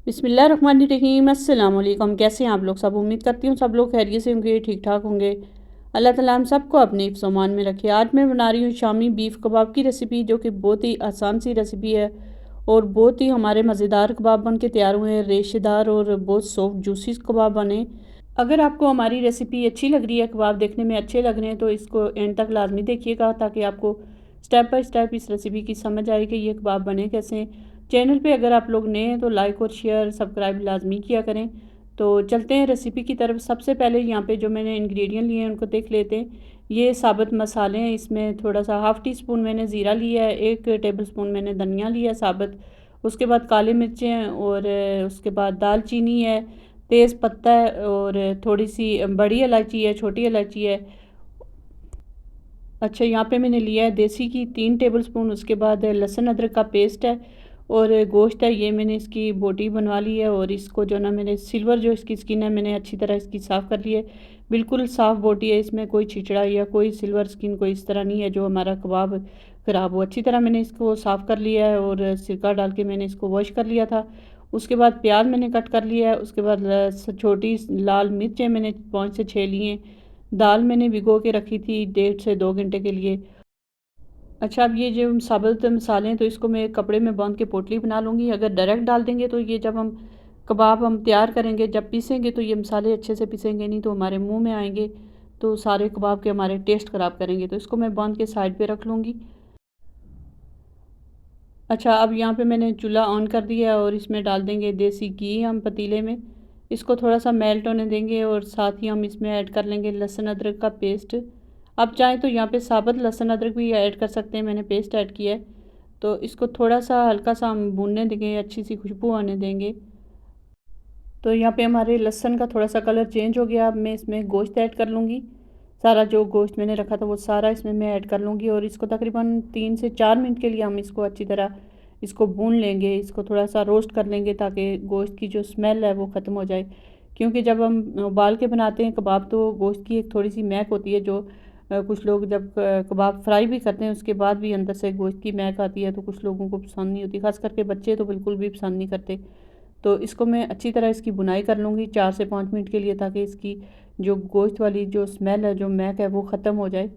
बिस्मिल्लाहिर्रहमानिर्रहीम। अस्सलाम वालेकुम। कैसे हैं आप लोग सब? उम्मीद करती हूँ सब लोग खैरियत से होंगे, ठीक ठाक होंगे। अल्लाह ताला हम सबको अपने हिफ्ज़ अमान में रखे। आज मैं बना रही हूँ शामी बीफ कबाब की रेसिपी, जो कि बहुत ही आसान सी रेसिपी है और बहुत ही हमारे मज़ेदार कबाब बन के तैयार हुए हैं। रेशेदार और बहुत सॉफ्ट जूसी कबाब बने। अगर आपको हमारी रेसिपी अच्छी लग रही है, कबाब देखने में अच्छे लग रहे हैं, तो इसको एंड तक लाजमी देखिएगा, ताकि आपको स्टेप बाय स्टेप इस रेसिपी की समझ आए कि ये कबाब बने कैसे। चैनल पे अगर आप लोग नए हैं तो लाइक और शेयर सब्सक्राइब लाजमी किया करें। तो चलते हैं रेसिपी की तरफ। सबसे पहले यहाँ पे जो मैंने इंग्रेडिएंट लिए हैं उनको देख लेते हैं। ये साबुत मसाले हैं। इसमें थोड़ा सा हाफ़ टी स्पून मैंने ज़ीरा लिया है, 1 टेबल स्पून मैंने धनिया लिया साबुत। उसके बाद काली मिर्चें और उसके बाद दालचीनी है, तेज़ पत्ता है और थोड़ी सी बड़ी इलायची है, छोटी इलायची है। अच्छा, यहाँ पे मैंने लिया है देसी घी 3 टेबल स्पून। उसके बाद लहसुन अदरक का पेस्ट है और गोश्त है, ये मैंने इसकी बोटी बनवा ली है। और इसको जो ना मैंने सिल्वर जो इसकी स्किन है मैंने अच्छी तरह इसकी साफ़ कर ली है। बिल्कुल साफ़ बोटी है, इसमें कोई छिचड़ा या कोई सिल्वर स्किन कोई इस तरह नहीं है जो हमारा कबाब ख़राब हो। अच्छी तरह मैंने इसको साफ़ कर लिया है और सिरका डाल के मैंने इसको वॉश कर लिया था। उसके बाद प्याज मैंने कट कर लिया है। उसके बाद छोटी लाल मिर्चें मैंने 5 से 6 लिए हैं। दाल मैंने भिगो के रखी थी 1.5 से 2 घंटे के लिए। अच्छा, अब ये जो साबुत मसाले हैं तो इसको मैं एक कपड़े में बांध के पोटली बना लूँगी। अगर डायरेक्ट डाल देंगे तो ये जब हम कबाब हम तैयार करेंगे, जब पीसेंगे, तो ये मसाले अच्छे से पीसेंगे नहीं, तो हमारे मुंह में आएंगे, तो सारे कबाब के हमारे टेस्ट ख़राब करेंगे। तो इसको मैं बांध के साइड पे रख लूँगी। अच्छा, अब यहाँ पे मैंने चूल्हा ऑन कर दिया है और इसमें डाल देंगे देसी घी हम पतीले में। इसको थोड़ा सा मेल्ट होने देंगे और साथ ही हम इसमें ऐड कर लेंगे लहसुन अदरक का पेस्ट। आप चाहें तो यहाँ पे साबुत लहसुन अदरक भी ऐड कर सकते हैं, मैंने पेस्ट ऐड किया है। तो इसको थोड़ा सा हल्का सा हम भूनने देंगे, अच्छी सी खुशबू आने देंगे। तो यहाँ पे हमारे लहसुन का थोड़ा सा कलर चेंज हो गया। अब मैं इसमें गोश्त ऐड कर लूँगी। सारा जो गोश्त मैंने रखा था वो सारा इसमें मैं ऐड कर लूँगी और इसको तकरीबन 3 से 4 मिनट के लिए हम इसको अच्छी तरह इसको भून लेंगे। इसको थोड़ा सा रोस्ट कर लेंगे ताकि गोश्त की जो स्मेल है वो ख़त्म हो जाए। क्योंकि जब हम उबाल के बनाते हैं कबाब तो गोश्त की एक थोड़ी सी महक होती है, जो कुछ लोग जब कबाब फ्राई भी करते हैं उसके बाद भी अंदर से गोश्त की महक आती है, तो कुछ लोगों को पसंद नहीं होती। ख़ास करके बच्चे तो बिल्कुल भी पसंद नहीं करते। तो इसको मैं अच्छी तरह इसकी बुनाई कर लूँगी 4 से 5 मिनट के लिए, ताकि इसकी जो गोश्त वाली जो स्मेल है, जो महक है, वो ख़त्म हो जाए।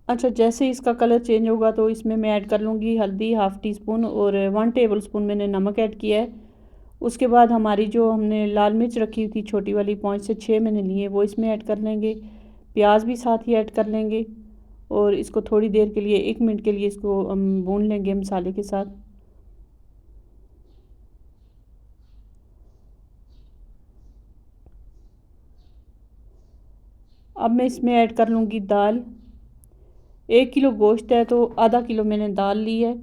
अच्छा, जैसे ही इसका कलर चेंज होगा तो इसमें मैं ऐड कर लूँगी हल्दी हाफ़ टी स्पून और 1 टेबल स्पून मैंने नमक ऐड किया है। उसके बाद हमारी जो हमने लाल मिर्च रखी थी छोटी वाली 5 से 6 मैंने ली है, वो इसमें ऐड कर लेंगे। प्याज भी साथ ही ऐड कर लेंगे और इसको थोड़ी देर के लिए 1 मिनट के लिए इसको हम भून लेंगे मसाले के साथ। अब मैं इसमें ऐड कर लूँगी दाल। 1 किलो गोश्त है तो आधा किलो मैंने दाल ली है।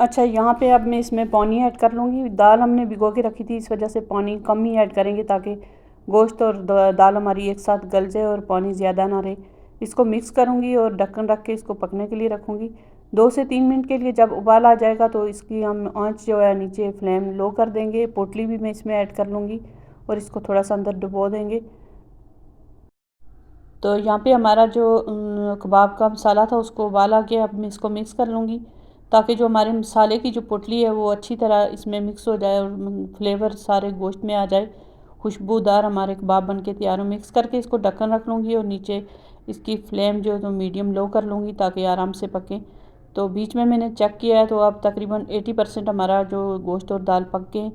अच्छा, यहाँ पे अब मैं इसमें पानी ऐड कर लूँगी। दाल हमने भिगो के रखी थी, इस वजह से पानी कम ही ऐड करेंगे, ताकि गोश्त और दाल हमारी एक साथ गल जाए और पानी ज़्यादा ना रहे। इसको मिक्स करूँगी और ढक्कन रख के इसको पकने के लिए रखूँगी 2 से 3 मिनट के लिए। जब उबाल आ जाएगा तो इसकी हम आँच जो है नीचे फ्लेम लो कर देंगे। पोटली भी मैं इसमें ऐड कर लूँगी और इसको थोड़ा सा अंदर डुबो देंगे। तो यहाँ पे हमारा जो कबाब का मसाला था उसको उबाल आ गया। अब मैं इसको मिक्स कर लूँगी, ताकि जो हमारे मसाले की जो पोटली है वो अच्छी तरह इसमें मिक्स हो जाए और फ्लेवर सारे गोश्त में आ जाए। खुशबूदार हमारे कबाब बन के तैयार हो। मिक्स करके इसको ढक्कन रख लूँगी और नीचे इसकी फ्लेम जो है तो मीडियम लो कर लूँगी, ताकि आराम से पकें। तो बीच में मैंने चेक किया है तो अब तकरीबन 80% हमारा जो गोश्त और दाल पक गए।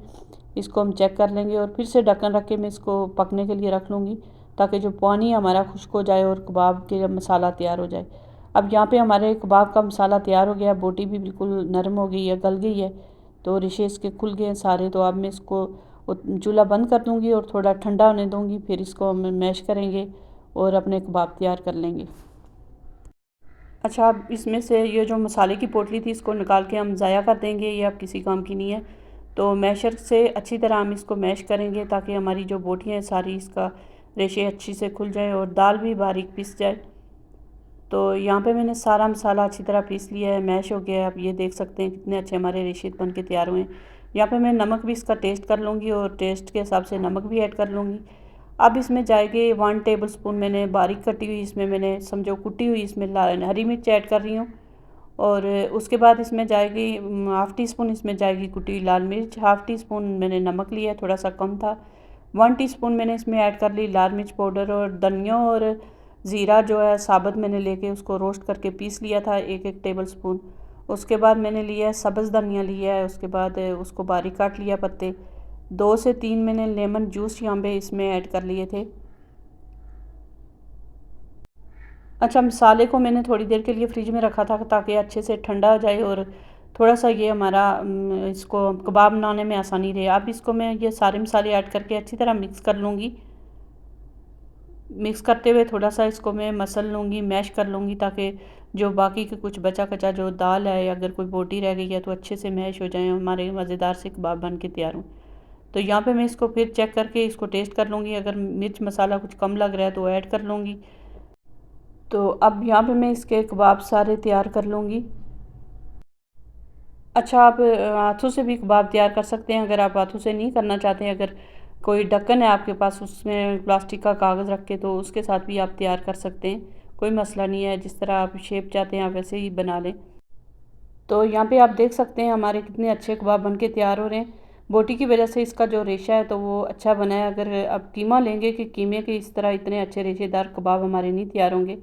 इसको हम चेक कर लेंगे और फिर से ढक्कन रख के मैं इसको पकने के लिए रख लूँगी, ताकि जो पानी हमारा खुश्क हो जाए और कबाब के मसाला तैयार हो जाए। अब यहाँ पे हमारे कबाब का मसाला तैयार हो गया। बोटी भी बिल्कुल नरम हो गई है, गल गई है, तो रिशे इसके खुल गए हैं सारे। तो अब मैं इसको चूल्हा बंद कर दूँगी और थोड़ा ठंडा होने दूँगी, फिर इसको हम मैश करेंगे और अपने कबाब तैयार कर लेंगे। अच्छा, अब इसमें से ये जो मसाले की पोटली थी इसको निकाल के हम ज़ाया कर देंगे, ये अब किसी काम की नहीं है। तो मैशर से अच्छी तरह हम इसको मैश करेंगे, ताकि हमारी जो बोटियाँ हैं सारी इसका रेशे अच्छी से खुल जाए और दाल भी बारीक पिस जाए। तो यहाँ पे मैंने सारा मसाला अच्छी तरह पीस लिया है, मैश हो गया है। आप ये देख सकते हैं कितने अच्छे हमारे रेशे बन के तैयार हुए हैं। यहाँ पे मैं नमक भी इसका टेस्ट कर लूँगी और टेस्ट के हिसाब से नमक भी ऐड कर लूँगी। अब इसमें जाएगी 1 टेबल स्पून मैंने बारीक कटी हुई, इसमें मैंने समझो कुटी हुई इसमें हरी मिर्च ऐड कर रही हूँ और उसके बाद इसमें जाएगी हाफ़ टी स्पून इसमें जाएगी कुटी लाल मिर्च, हाफ़ टी स्पून मैंने नमक लिया, थोड़ा सा कम था। 1 टीस्पून मैंने इसमें ऐड कर ली लाल मिर्च पाउडर, और धनिया और ज़ीरा जो है साबुत मैंने लेके उसको रोस्ट करके पीस लिया था 1-1 टेबल स्पून। उसके बाद मैंने लिया है सब्ज़ धनिया लिया है, उसके बाद उसको बारीक काट लिया पत्ते। 2 से 3 मैंने लेमन जूस यहाँ पे इसमें ऐड कर लिए थे। अच्छा, मसाले को मैंने थोड़ी देर के लिए फ्रिज में रखा था ताकि अच्छे से ठंडा हो जाए और थोड़ा सा ये हमारा इसको कबाब बनाने में आसानी रहे। अब इसको मैं ये सारे मसाले ऐड करके अच्छी तरह मिक्स कर लूँगी। मिक्स करते हुए थोड़ा सा इसको मैं मसल लूँगी, मैश कर लूँगी, ताकि जो बाकी के कुछ बचा कचा जो दाल है, अगर कोई बोटी रह गई है तो अच्छे से मैश हो जाए, हमारे मज़ेदार से कबाब बन के तैयार हों। तो यहाँ पे मैं इसको फिर चेक करके इसको टेस्ट कर लूँगी, अगर मिर्च मसाला कुछ कम लग रहा है तो ऐड कर लूँगी। तो अब यहाँ पे मैं इसके कबाब सारे तैयार कर लूँगी। अच्छा, आप हाथों से भी कबाब तैयार कर सकते हैं, अगर आप हाथों से नहीं करना चाहते हैं, अगर कोई ढक्कन है आपके पास उसमें प्लास्टिक का कागज़ रख के, तो उसके साथ भी आप तैयार कर सकते हैं, कोई मसला नहीं है। जिस तरह आप शेप चाहते हैं आप वैसे ही बना लें। तो यहाँ पे आप देख सकते हैं हमारे कितने अच्छे कबाब बन के तैयार हो रहे हैं। बोटी की वजह से इसका जो रेशा है तो वो अच्छा बना है। अगर आप कीमा लेंगे कि कीमे के इस तरह इतने अच्छे रेशेदार कबाब हमारे नहीं तैयार होंगे।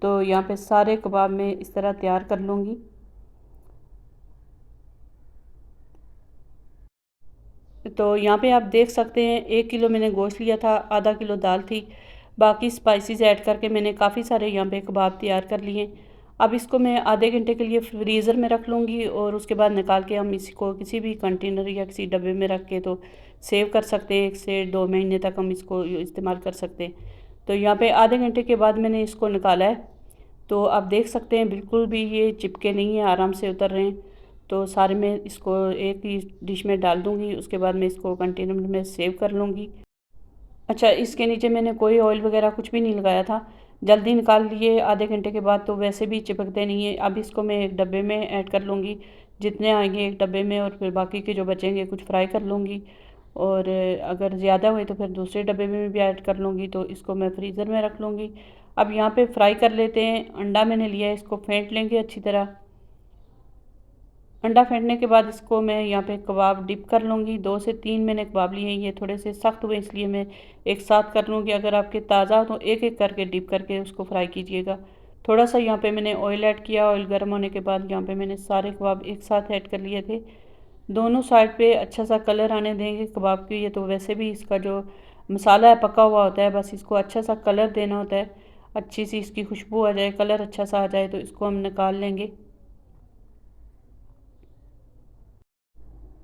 तो यहाँ पे सारे कबाब मैं इस तरह तैयार कर लूँगी। तो यहाँ पे आप देख सकते हैं 1 किलो मैंने गोश्त लिया था, आधा किलो दाल थी, बाकी स्पाइसेस ऐड करके मैंने काफ़ी सारे यहाँ पे कबाब तैयार कर लिए। अब इसको मैं आधे घंटे के लिए फ्रीज़र में रख लूँगी और उसके बाद निकाल के हम इसको किसी भी कंटेनर या किसी डब्बे में रख के तो सेव कर सकते हैं। 1 से 2 महीने तक हम इसको इस्तेमाल कर सकते हैं। तो यहाँ पे आधे घंटे के बाद मैंने इसको निकाला है, तो आप देख सकते हैं बिल्कुल भी ये चिपके नहीं है, आराम से उतर रहे हैं। तो सारे मैं इसको एक ही डिश में डाल दूँगी, उसके बाद मैं इसको कंटेनर में सेव कर लूँगी। अच्छा, इसके नीचे मैंने कोई ऑयल वगैरह कुछ भी नहीं लगाया था, जल्दी निकाल लिए आधे घंटे के बाद, तो वैसे भी चिपकते नहीं है। अब इसको मैं एक डब्बे में ऐड कर लूँगी, जितने आएंगे एक डब्बे में, और फिर बाकी के जो बचेंगे कुछ फ्राई कर लूँगी, और अगर ज़्यादा हुए तो फिर दूसरे डब्बे में भी ऐड कर लूँगी। तो इसको मैं फ्रीज़र में रख लूँगी। अब यहाँ पे फ्राई कर लेते हैं। अंडा मैंने लिया है, इसको फेंट लेंगे अच्छी तरह। अंडा फेंटने के बाद इसको मैं यहाँ पे कबाब डिप कर लूँगी। 2 से 3 मैंने कबाब लिए हैं, ये थोड़े से सख्त हुए इसलिए मैं एक साथ कर लूँगी। अगर आपके ताज़ा हो तो एक एक करके डिप करके उसको फ्राई कीजिएगा। थोड़ा सा यहाँ पे मैंने ऑयल ऐड किया, ऑयल गर्म होने के बाद यहाँ पे मैंने सारे कबाब एक साथ ऐड कर लिए थे। दोनों साइड पे अच्छा सा कलर आने देंगे कबाब के। ये तो वैसे भी इसका जो मसाला है पका हुआ होता है, बस इसको अच्छा सा कलर देना होता है, अच्छी सी इसकी खुशबू आ जाए, कलर अच्छा सा आ जाए, तो इसको हम निकाल लेंगे।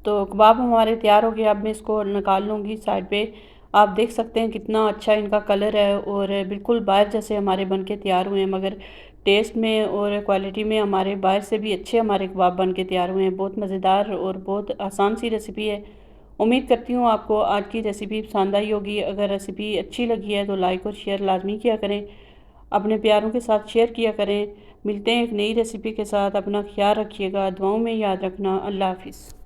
तो कबाब हमारे तैयार हो गए। अब मैं इसको निकाल लूँगी साइड पे। आप देख सकते हैं कितना अच्छा इनका कलर है, और बिल्कुल बाहर जैसे हमारे बन के तैयार हुए हैं, मगर टेस्ट में और क्वालिटी में हमारे बाहर से भी अच्छे हमारे कबाब बन के तैयार हुए हैं। बहुत मज़ेदार और बहुत आसान सी रेसिपी है। उम्मीद करती हूँ आपको आज की रेसिपी पसंद आई होगी। अगर रेसिपी अच्छी लगी है तो लाइक और शेयर लाजमी किया करें, अपने प्यारों के साथ शेयर किया करें। मिलते हैं एक नई रेसिपी के साथ, अपना ख्याल रखिएगा, दुआओं में याद रखना। अल्लाह हाफिज़।